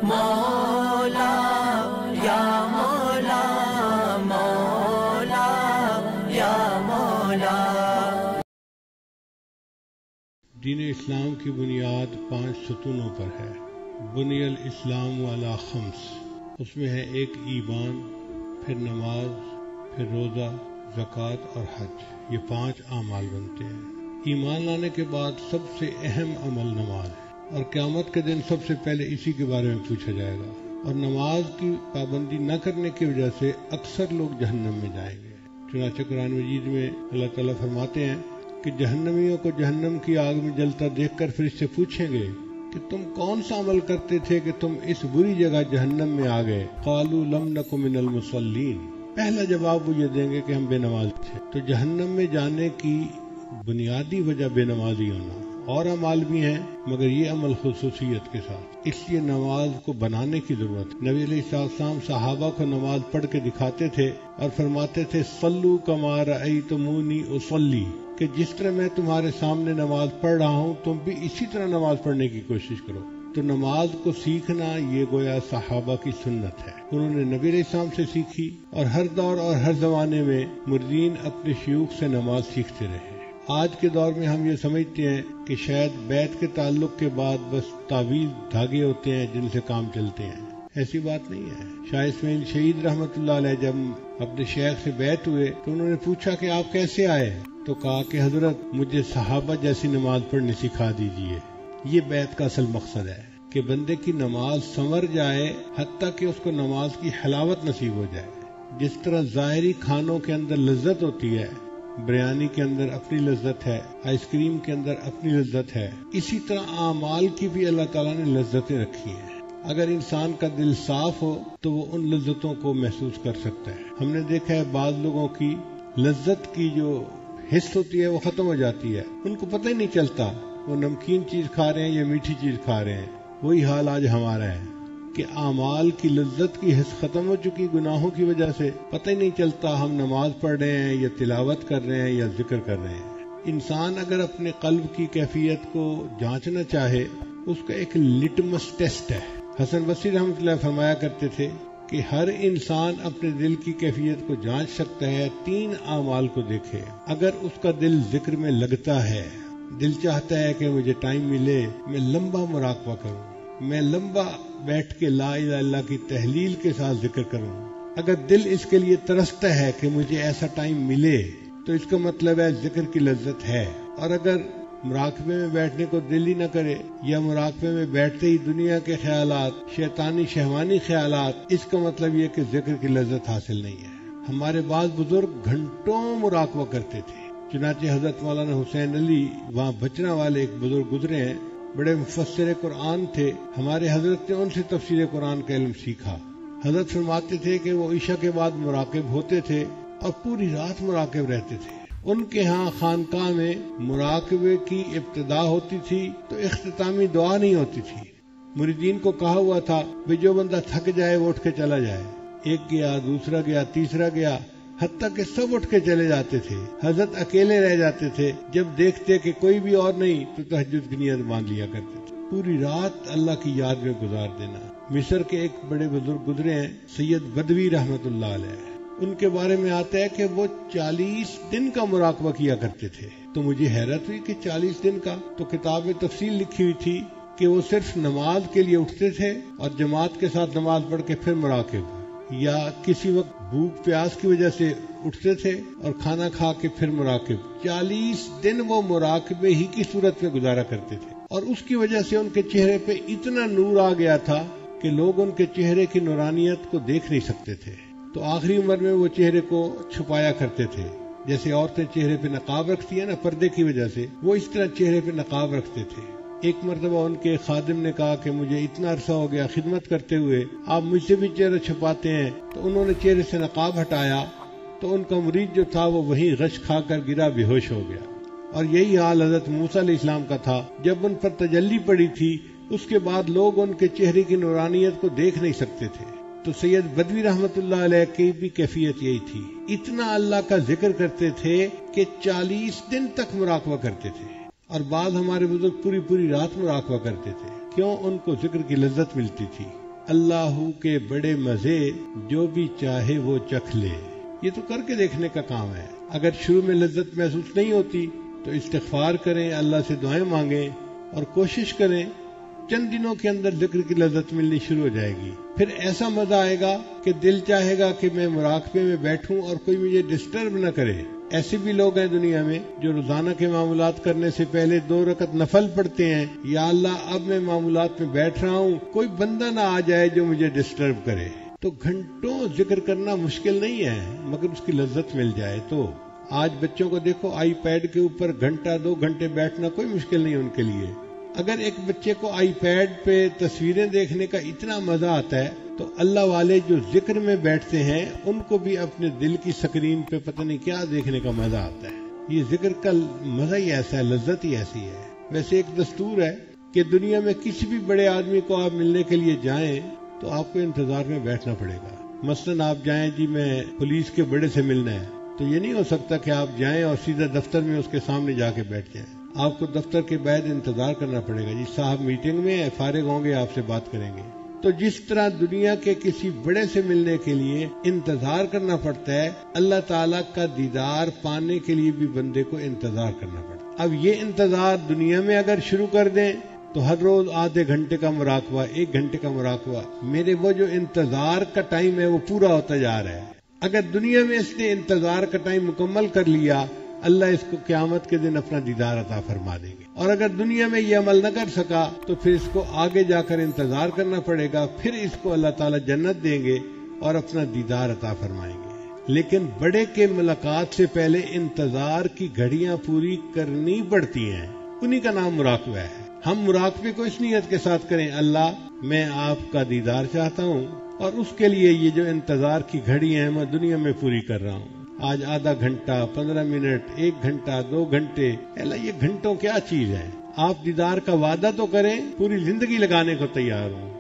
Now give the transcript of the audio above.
مولا یا مولا مولا یا مولا۔ دین اسلام کی بنیاد 5 ستونوں پر ہے۔ بنی الاسلام علی خمس، اس میں ہے ایک ایمان، پھر نماز، پھر روزہ، زکوٰۃ اور حج، یہ 5 اعمال بنتے ہیں۔ ایمان لانے کے بعد سب سے اہم عمل نماز ہے، اور قیامت کے دن سب سے پہلے اسی کے بارے میں پوچھا جائے گا، اور نماز کی پابندی نہ کرنے کی وجہ سے اکثر لوگ جہنم میں جائیں گے۔ چنانچہ قرآن مجید میں اللہ تعالیٰ فرماتے ہیں کہ جہنمیوں کو جہنم کی آگ میں جلتا دیکھ کر فرشتے پوچھیں گے کہ تم کون سا عمل کرتے تھے کہ تم اس بری جگہ جہنم میں آ گئے؟ قالوا لم نک من المصلین، پہلا جواب وہ یہ دیں گے کہ ہم بے نماز تھے۔ تو جہنم میں جانے کی بنیادی وجہ بے نمازی ہونا، اور اعمال بھی ہیں مگر یہ عمل خصوصیت کے ساتھ، اس لیے نماز کو بنانے کی ضرورت۔ نبی علیہ السلام صحابہ کو نماز پڑھ کے دکھاتے تھے اور فرماتے تھے صلو کما رأیتمونی اصلی، کہ جس طرح میں تمہارے سامنے نماز پڑھ رہا ہوں تم بھی اسی طرح نماز پڑھنے کی کوشش کرو۔ تو نماز کو سیکھنا یہ گویا صحابہ کی سنت ہے، انہوں نے نبی علیہ السلام سے سیکھی، اور ہر دور اور ہر زمانے میں مریدین اپنے شیوخ سے نماز سیکھتے رہے۔ آج کے دور میں ہم یہ سمجھتے ہیں کہ شاید بیعت کے تعلق کے بعد بس تعویذ دھاگے ہوتے ہیں جن سے کام چلتے ہیں، ایسی بات نہیں ہے۔ شاہ اسماعیل شہید رحمۃ اللہ علیہ جب اپنے شیخ سے بیعت ہوئے تو انہوں نے پوچھا کہ آپ کیسے آئے؟ تو کہا کہ حضرت مجھے صحابہ جیسی نماز پڑھنی سکھا دیجئے۔ یہ بیعت کا اصل مقصد ہے کہ بندے کی نماز سنور جائے، حتیٰ کہ اس کو نماز کی حلاوت نصیب ہو جائے۔ جس طرح ظاہری کھانوں کے اندر لذت ہوتی ہے، بریانی کے اندر اپنی لذت ہے، آئس کریم کے اندر اپنی لذت ہے، اسی طرح اعمال کی بھی اللہ تعالیٰ نے لذتیں رکھی ہیں۔ اگر انسان کا دل صاف ہو تو وہ ان لذتوں کو محسوس کر سکتا ہے۔ ہم نے دیکھا ہے بعض لوگوں کی لذت کی جو حس ہوتی ہے وہ ختم ہو جاتی ہے، ان کو پتہ ہی نہیں چلتا وہ نمکین چیز کھا رہے ہیں یا میٹھی چیز کھا رہے ہیں۔ وہی حال آج ہمارا ہے کہ اعمال کی لذت کی حس ختم ہو چکی گناہوں کی وجہ سے، پتہ ہی نہیں چلتا ہم نماز پڑھ رہے ہیں یا تلاوت کر رہے ہیں یا ذکر کر رہے ہیں۔ انسان اگر اپنے قلب کی کیفیت کو جانچنا چاہے، اس کا ایک لٹمس ٹیسٹ ہے۔ حسن بصری رحمۃ اللہ فرمایا کرتے تھے کہ ہر انسان اپنے دل کی کیفیت کو جانچ سکتا ہے 3 اعمال کو دیکھے۔ اگر اس کا دل ذکر میں لگتا ہے، دل چاہتا ہے کہ مجھے ٹائم ملے، میں لمبا مراقبہ کروں، میں لمبا بیٹھ کے لا الہ الا اللہ کی تحلیل کے ساتھ ذکر کروں، اگر دل اس کے لیے ترستا ہے کہ مجھے ایسا ٹائم ملے تو اس کا مطلب ہے ذکر کی لذت ہے۔ اور اگر مراقبے میں بیٹھنے کو دل ہی نہ کرے، یا مراقبے میں بیٹھتے ہی دنیا کے خیالات، شیطانی شہوانی خیالات، اس کا مطلب یہ کہ ذکر کی لذت حاصل نہیں ہے۔ ہمارے بعض بزرگ گھنٹوں مراقبہ کرتے تھے، چنانچہ حضرت مولانا حسین علی وہاں بچنا والے ایک بزرگ گزرے ہیں، بڑے مفسر قرآن تھے، ہمارے حضرت نے ان سے تفسیر قرآن کا علم سیکھا۔ حضرت فرماتے تھے کہ وہ عشاء کے بعد مراقب ہوتے تھے اور پوری رات مراقب رہتے تھے۔ ان کے ہاں خانقاہ میں مراقبے کی ابتدا ہوتی تھی تو اختتامی دعا نہیں ہوتی تھی۔ مریدین کو کہا ہوا تھا کہ جو بندہ تھک جائے وہ اٹھ کے چلا جائے۔ ایک گیا، دوسرا گیا، تیسرا گیا، حتیٰ کہ سب اٹھ کے چلے جاتے تھے، حضرت اکیلے رہ جاتے تھے۔ جب دیکھتے کہ کوئی بھی اور نہیں تو تہجد کی نیت باندھ لیا کرتے تھے۔ پوری رات اللہ کی یاد میں گزار دینا۔ مصر کے ایک بڑے بزرگ گزرے ہیں، سید بدوی رحمۃ اللہ علیہ، ان کے بارے میں آتا ہے کہ وہ 40 دن کا مراقبہ کیا کرتے تھے۔ تو مجھے حیرت ہوئی کہ 40 دن کا، تو کتاب میں تفصیل لکھی ہوئی تھی کہ وہ صرف نماز کے لیے اٹھتے تھے اور جماعت کے ساتھ نماز پڑھ کے پھر مراقب، یا کسی وقت بھوک پیاس کی وجہ سے اٹھتے تھے اور کھانا کھا کے پھر مراقب۔ 40 دن وہ مراقبے ہی کی صورت میں گزارا کرتے تھے، اور اس کی وجہ سے ان کے چہرے پہ اتنا نور آ گیا تھا کہ لوگ ان کے چہرے کی نورانیت کو دیکھ نہیں سکتے تھے۔ تو آخری عمر میں وہ چہرے کو چھپایا کرتے تھے، جیسے عورتیں چہرے پہ نقاب رکھتی ہیں نا پردے کی وجہ سے، وہ اس طرح چہرے پہ نقاب رکھتے تھے۔ ایک مرتبہ ان کے خادم نے کہا کہ مجھے اتنا عرصہ ہو گیا خدمت کرتے ہوئے، آپ مجھ سے بھی چہرہ چھپاتے ہیں۔ تو انہوں نے چہرے سے نقاب ہٹایا تو ان کا مرید جو تھا وہ وہیں غش کھا کر گرا، بے ہوش ہو گیا۔ اور یہی حال حضرت موسیٰ علیہ السلام کا تھا، جب ان پر تجلی پڑی تھی اس کے بعد لوگ ان کے چہرے کی نورانیت کو دیکھ نہیں سکتے تھے۔ تو سید بدوی رحمۃ اللہ علیہ کی بھی کیفیت یہی تھی، اتنا اللہ کا ذکر کرتے تھے کہ 40 دن تک مراقبہ کرتے تھے، اور بعض ہمارے بزرگ پوری رات مراقبہ کرتے تھے۔ کیوں؟ ان کو ذکر کی لذت ملتی تھی۔ اللہ کے بڑے مزے جو بھی چاہے وہ چکھ لے. یہ تو کر کے دیکھنے کا کام ہے. اگر شروع میں لذت محسوس نہیں ہوتی تو استغفار کریں, اللہ سے دعائیں مانگیں اور کوشش کریں. چند دنوں کے اندر ذکر کی لذت ملنی شروع ہو جائے گی. پھر ایسا مزہ آئے گا کہ دل چاہے گا کہ میں مراقبے میں بیٹھوں اور کوئی مجھے ڈسٹرب نہ کرے. ایسے بھی لوگ ہیں دنیا میں جو روزانہ کے معاملات کرنے سے پہلے 2 رکعت نفل پڑھتے ہیں. یا اللہ اب میں معاملات میں بیٹھ رہا ہوں, کوئی بندہ نہ آ جائے جو مجھے ڈسٹرب کرے. تو گھنٹوں ذکر کرنا مشکل نہیں ہے مگر اس کی لذت مل جائے تو. آج بچوں کو دیکھو, آئی پیڈ کے اوپر گھنٹہ 2 گھنٹے بیٹھنا کوئی مشکل نہیں ان کے لیے. اگر ایک بچے کو آئی پیڈ پہ تصویریں دیکھنے کا اتنا مزہ آتا ہے تو اللہ والے جو ذکر میں بیٹھتے ہیں ان کو بھی اپنے دل کی سکرین پہ پتہ نہیں کیا دیکھنے کا مزہ آتا ہے. یہ ذکر کا مزہ ہی ایسا ہے, لذت ہی ایسی ہے. ویسے ایک دستور ہے کہ دنیا میں کسی بھی بڑے آدمی کو آپ ملنے کے لیے جائیں تو آپ کو انتظار میں بیٹھنا پڑے گا. مثلاً آپ جائیں جی میں پولیس کے بڑے سے ملنا ہے, تو یہ نہیں ہو سکتا کہ آپ جائیں اور سیدھا دفتر میں اس کے سامنے جا کے بیٹھ جائیں. آپ کو دفتر کے بعد انتظار کرنا پڑے گا. جی صاحب میٹنگ میں ہے, فارغ ہوں گے, آپ سے بات کریں گے. تو جس طرح دنیا کے کسی بڑے سے ملنے کے لیے انتظار کرنا پڑتا ہے, اللہ تعالیٰ کا دیدار پانے کے لیے بھی بندے کو انتظار کرنا پڑتا ہے. اب یہ انتظار دنیا میں اگر شروع کر دیں تو ہر روز آدھے گھنٹے کا مراقبہ, 1 گھنٹے کا مراقبہ, میرے وہ جو انتظار کا ٹائم ہے وہ پورا ہوتا جا رہا ہے. اگر دنیا میں اس نے انتظار کا ٹائم مکمل کر لیا, اللہ اس کو قیامت کے دن اپنا دیدار عطا فرما دیں گے. اور اگر دنیا میں یہ عمل نہ کر سکا تو پھر اس کو آگے جا کر انتظار کرنا پڑے گا, پھر اس کو اللہ تعالیٰ جنت دیں گے اور اپنا دیدار عطا فرمائیں گے. لیکن بڑے کے ملاقات سے پہلے انتظار کی گھڑیاں پوری کرنی پڑتی ہیں, انہی کا نام مراقبہ ہے. ہم مراقبے کو اس نیت کے ساتھ کریں, اللہ میں آپ کا دیدار چاہتا ہوں اور اس کے لیے یہ جو انتظار کی گھڑیاں ہیں میں دنیا میں پوری کر رہا ہوں. آج آدھا گھنٹہ, 15 منٹ, 1 گھنٹہ, 2 گھنٹے, یہ گھنٹوں کیا چیز ہے. آپ دیدار کا وعدہ تو کریں, پوری زندگی لگانے کو تیار ہوں.